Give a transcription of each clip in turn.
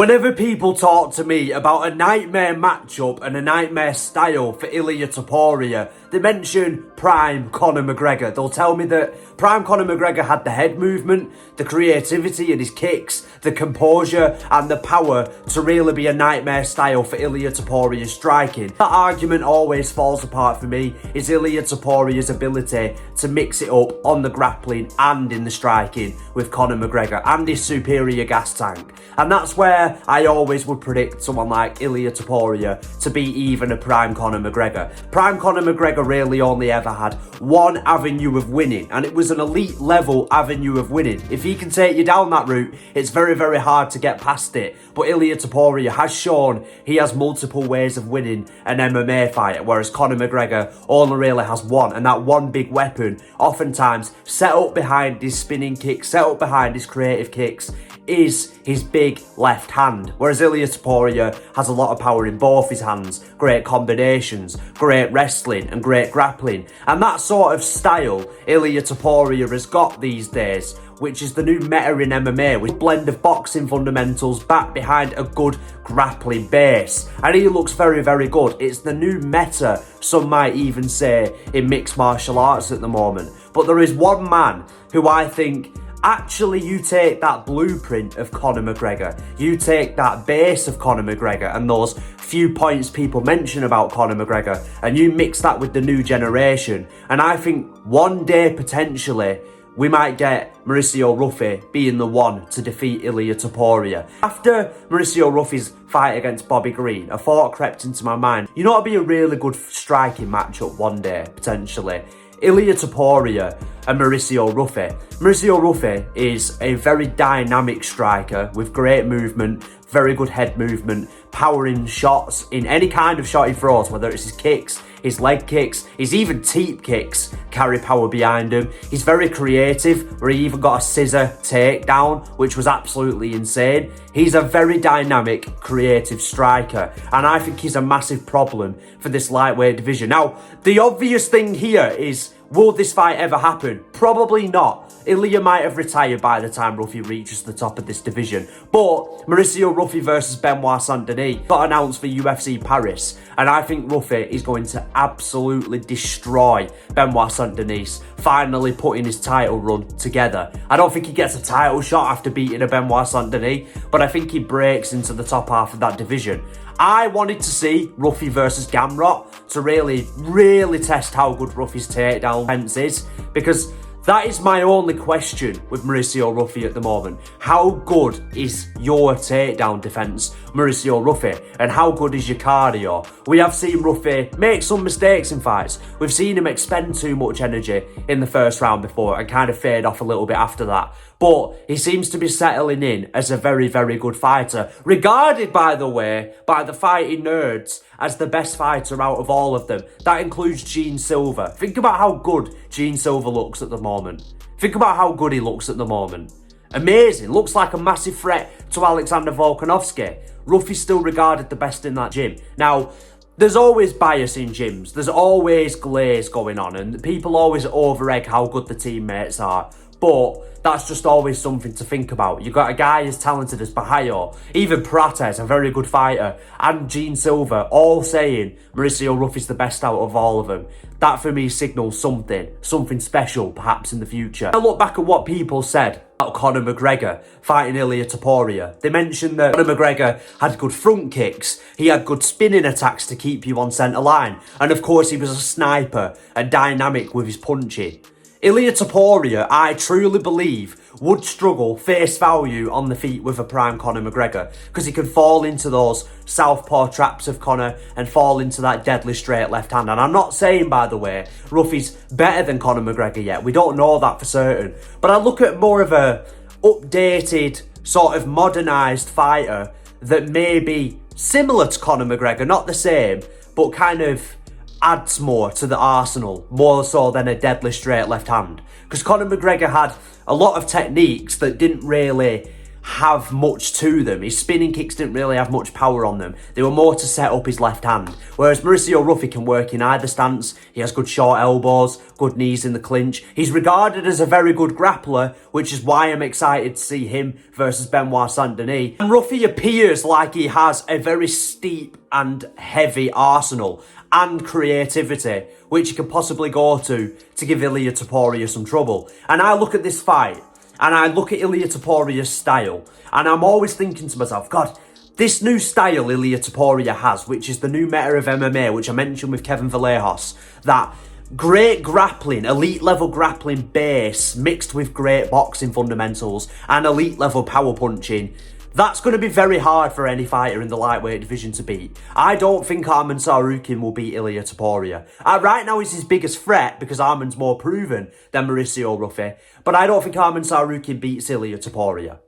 Whenever people talk to me about a nightmare matchup and a nightmare style for Ilia Topuria, they mention prime Conor McGregor. They'll tell me that prime Conor McGregor had the head movement, the creativity in his kicks, the composure and the power to really be a nightmare style for Ilia Topuria's striking. That argument always falls apart for me is Ilia Topuria's ability to mix it up on the grappling and in the striking with Conor McGregor and his superior gas tank. And that's where I always would predict someone like Ilia Topuria to be even a prime Conor McGregor. Prime Conor McGregor really only ever had one avenue of winning, and it was an elite level avenue of winning. If he can take you down that route, it's very, very hard to get past it. But Ilia Topuria has shown he has multiple ways of winning an MMA fight, whereas Conor McGregor only really has one, and that one big weapon, oftentimes set up behind his spinning kicks, set up behind his creative kicks, is his big left hand, whereas Ilia Topuria has a lot of power in both his hands, great combinations, great wrestling and great grappling. And that sort of style Ilia Topuria has got these days, which is the new meta in MMA, with a blend of boxing fundamentals backed behind a good grappling base. And he looks very, very good. It's the new meta, some might even say, in mixed martial arts at the moment. But there is one man who I think, actually, you take that blueprint of Conor McGregor, you take that base of Conor McGregor and those few points people mention about Conor McGregor, and you mix that with the new generation. And I think one day, potentially, we might get Mauricio Ruffy being the one to defeat Ilia Topuria. After Mauricio Ruffy's fight against Bobby Green, a thought crept into my mind. You know, it'd be a really good striking matchup one day, potentially. Ilia Topuria and Mauricio Ruffy. Mauricio Ruffy is a very dynamic striker with great movement, very good head movement, powering shots in any kind of shot he throws, whether it's his kicks, his leg kicks, his even teep kicks carry power behind him. He's very creative, where he even got a scissor takedown, which was absolutely insane. He's a very dynamic, creative striker, and I think he's a massive problem for this lightweight division. Now, the obvious thing here is, will this fight ever happen? Probably not. Ilia might have retired by the time Ruffy reaches the top of this division. But Mauricio Ruffy versus Benoit Saint Denis got announced for UFC Paris. And I think Ruffy is going to absolutely destroy Benoit Saint Denis, finally putting his title run together. I don't think he gets a title shot after beating a Benoit Saint Denis, but I think he breaks into the top half of that division. I wanted to see Ruffy versus Gamrot to really test how good Ruffy's takedown defense is, because that is my only question with Mauricio Ruffy at the moment. How good is your takedown defense, Mauricio Ruffy? And how good is your cardio? We have seen Ruffy make some mistakes in fights. We've seen him expend too much energy in the first round before and kind of fade off a little bit after that. But he seems to be settling in as a very, very good fighter. Regarded, by the way, by the fighting nerds as the best fighter out of all of them. That includes Gene Silver. Think about how good Gene Silver looks at the moment. Think about how good he looks at the moment. Amazing. Looks like a massive threat to Alexander Volkanovski. Ruffy's still regarded the best in that gym. Now, there's always bias in gyms. There's always glaze going on, and people always over-egg how good the teammates are. But that's just always something to think about. You've got a guy as talented as Bahayo, even Prates, a very good fighter, and Gene Silver, all saying Mauricio Ruffy's the best out of all of them. That for me signals something special perhaps in the future. I look back at what people said about Conor McGregor fighting Ilia Topuria. They mentioned that Conor McGregor had good front kicks, he had good spinning attacks to keep you on centre line, and of course he was a sniper and dynamic with his punching. Ilia Topuria, I truly believe, would struggle face value on the feet with a prime Conor McGregor, because he can fall into those southpaw traps of Conor and fall into that deadly straight left hand. And I'm not saying, by the way, Ruffy's better than Conor McGregor yet. We don't know that for certain. But I look at more of a updated, sort of modernised fighter that may be similar to Conor McGregor, not the same, but kind of adds more to the arsenal, more so than a deadly straight left hand. Because Conor McGregor had a lot of techniques that didn't really have much to them. His spinning kicks didn't really have much power on them. They were more to set up his left hand. Whereas Mauricio Ruffy can work in either stance. He has good short elbows, good knees in the clinch. He's regarded as a very good grappler, which is why I'm excited to see him versus Benoit Saint Denis. And Ruffy appears like he has a very steep and heavy arsenal and creativity, which he can possibly go to give Ilia Topuria some trouble. And I look at this fight, and I look at Ilia Topurias' style, and I'm always thinking to myself, God, this new style Ilia Topuria has, which is the new meta of MMA, which I mentioned with Kevin Vallejos, that great grappling, elite level grappling base mixed with great boxing fundamentals and elite level power punching, that's going to be very hard for any fighter in the lightweight division to beat. I don't think Arman Tsarukyan will beat Ilia Topuria. Right now he's his biggest threat because Arman's more proven than Mauricio Ruffy, but I don't think Arman Tsarukyan beats Ilia Topuria.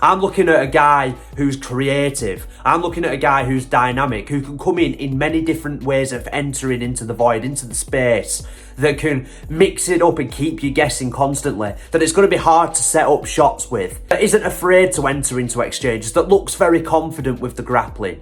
I'm looking at a guy who's creative. I'm looking at a guy who's dynamic, who can come in many different ways of entering into the void, into the space, that can mix it up and keep you guessing constantly, that it's going to be hard to set up shots with, that isn't afraid to enter into exchanges, that looks very confident with the grappling,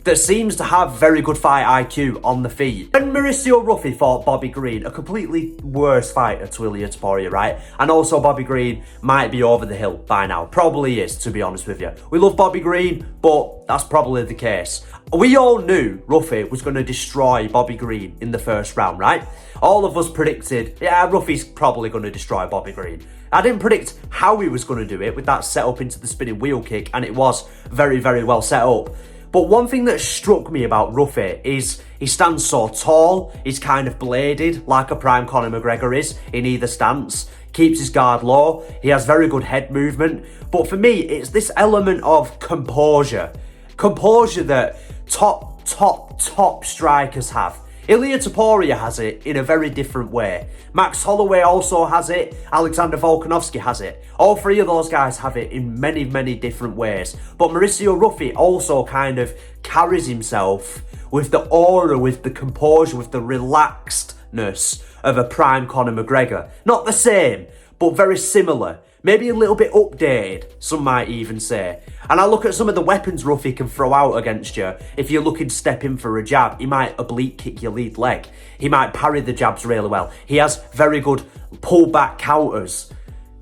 that seems to have very good fight IQ on the feet. When Mauricio Ruffy fought Bobby Green, a completely worse fighter to Ilia Topuria, right? And also Bobby Green might be over the hill by now. Probably is, to be honest with you. We love Bobby Green, but that's probably the case. We all knew Ruffy was going to destroy Bobby Green in the first round, right? All of us predicted, yeah, Ruffy's probably going to destroy Bobby Green. I didn't predict how he was going to do it with that set up into the spinning wheel kick, and it was very, very well set up. But one thing that struck me about Ruffy is he stands so tall, he's kind of bladed like a prime Conor McGregor is in either stance, keeps his guard low, he has very good head movement. But for me, it's this element of composure. Composure that top strikers have. Ilia Topuria has it in a very different way. Max Holloway also has it. Alexander Volkanovski has it. All three of those guys have it in many, many different ways. But Mauricio Ruffy also kind of carries himself with the aura, with the composure, with the relaxedness of a prime Conor McGregor. Not the same, but very similar. Maybe a little bit updated, some might even say. And I look at some of the weapons Ruffy can throw out against you. If you're looking to step in for a jab, he might oblique kick your lead leg. He might parry the jabs really well. He has very good pullback counters.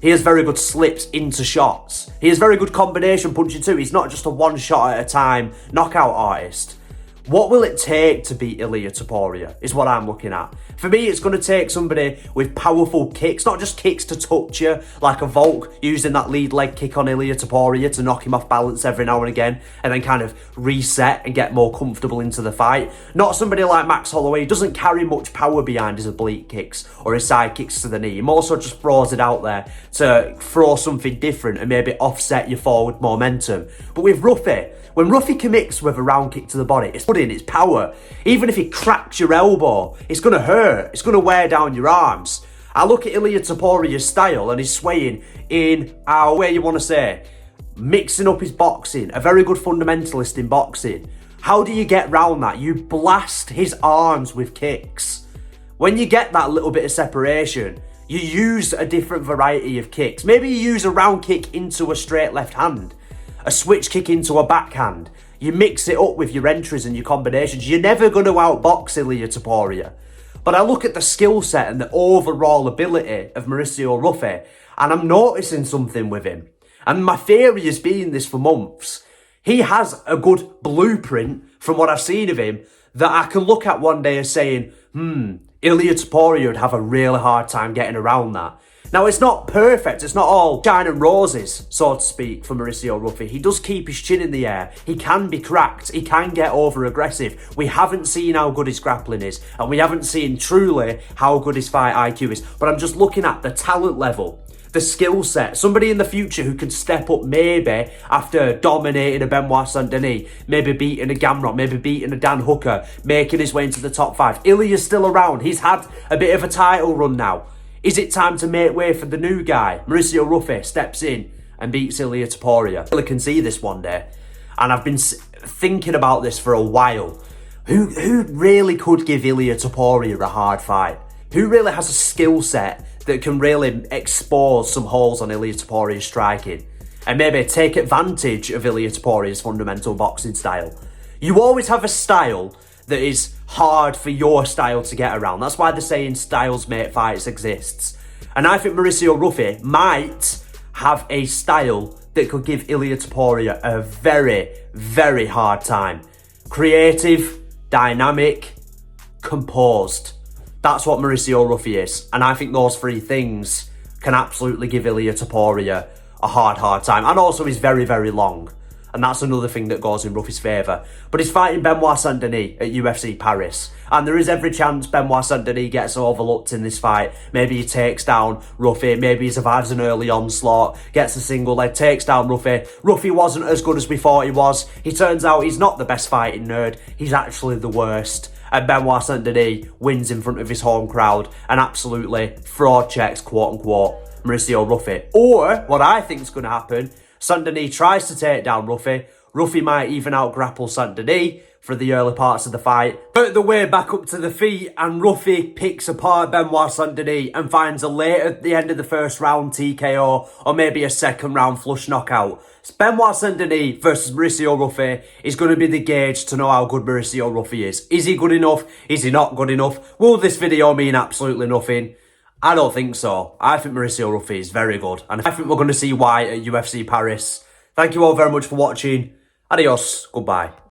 He has very good slips into shots. He has very good combination punching too. He's not just a one shot at a time knockout artist. What will it take to beat Ilia Topuria is what I'm looking at. For me, it's going to take somebody with powerful kicks, not just kicks to touch you, like a Volk using that lead leg kick on Ilia Topuria to knock him off balance every now and again, and then kind of reset and get more comfortable into the fight. Not somebody like Max Holloway, who doesn't carry much power behind his oblique kicks or his side kicks to the knee. He more so just throws it out there to throw something different and maybe offset your forward momentum. But with Ruffy, when Ruffy commits with a round kick to the body, it's putting its power. Even if he cracks your elbow, it's going to hurt. It's going to wear down your arms. I look at Ilia Topurias' style and he's swaying in, where you want to say, mixing up his boxing, a very good fundamentalist in boxing. How do you get round that? You blast his arms with kicks. When you get that little bit of separation, you use a different variety of kicks. Maybe you use a round kick into a straight left hand, a switch kick into a backhand. You mix it up with your entries and your combinations. You're never going to outbox Ilia Topuria. But I look at the skill set and the overall ability of Mauricio Ruffy, and I'm noticing something with him. And my theory has been this for months. He has a good blueprint from what I've seen of him that I can look at one day as saying, Ilia Topuria would have a really hard time getting around that. Now, it's not perfect. It's not all shine and roses, so to speak, for Mauricio Ruffy. He does keep his chin in the air. He can be cracked. He can get over-aggressive. We haven't seen how good his grappling is, and we haven't seen truly how good his fight IQ is. But I'm just looking at the talent level, the skill set. Somebody in the future who could step up maybe after dominating a Benoit Saint Denis, maybe beating a Gamrot, maybe beating a Dan Hooker, making his way into the top 5. Ilia's still around. He's had a bit of a title run now. Is it time to make way for the new guy? Mauricio Ruffy steps in and beats Ilia Topuria. I can see this one day, and I've been thinking about this for a while. Who really could give Ilia Topuria a hard fight? Who really has a skill set that can really expose some holes on Ilia Topuria's striking? and maybe take advantage of Ilia Topurias' fundamental boxing style. You always have a style that is hard for your style to get around. That's why the saying styles make fights exists. And I think Mauricio Ruffy might have a style that could give Ilia Topuria a very, very hard time. Creative, dynamic, composed. That's what Mauricio Ruffy is. And I think those three things can absolutely give Ilia Topuria a hard time. And also he's very, very long. And that's another thing that goes in Ruffy's favour. But he's fighting Saint Denis at UFC Paris. And there is every chance Saint Denis gets overlooked in this fight. Maybe he takes down Ruffy. Maybe he survives an early onslaught. Gets a single leg. Takes down Ruffy. Ruffy wasn't as good as we thought he was. He turns out he's not the best fighting nerd. He's actually the worst. And Saint Denis wins in front of his home crowd. And absolutely fraud checks, quote unquote, Mauricio Ruffy. Or, what I think is going to happen, Saint Denis tries to take down Ruffy. Ruffy might even out-grapple Saint Denis for the early parts of the fight. Work the way back up to the feet, and Ruffy picks apart Saint Denis and finds a late at the end of the first round TKO, or maybe a second round flush knockout. Saint Denis versus Mauricio Ruffy is going to be the gauge to know how good Mauricio Ruffy is. Is he good enough? Is he not good enough? Will this video mean absolutely nothing? I don't think so. I think Mauricio Ruffy is very good. And I think we're going to see why at UFC Paris. Thank you all very much for watching. Adios. Goodbye.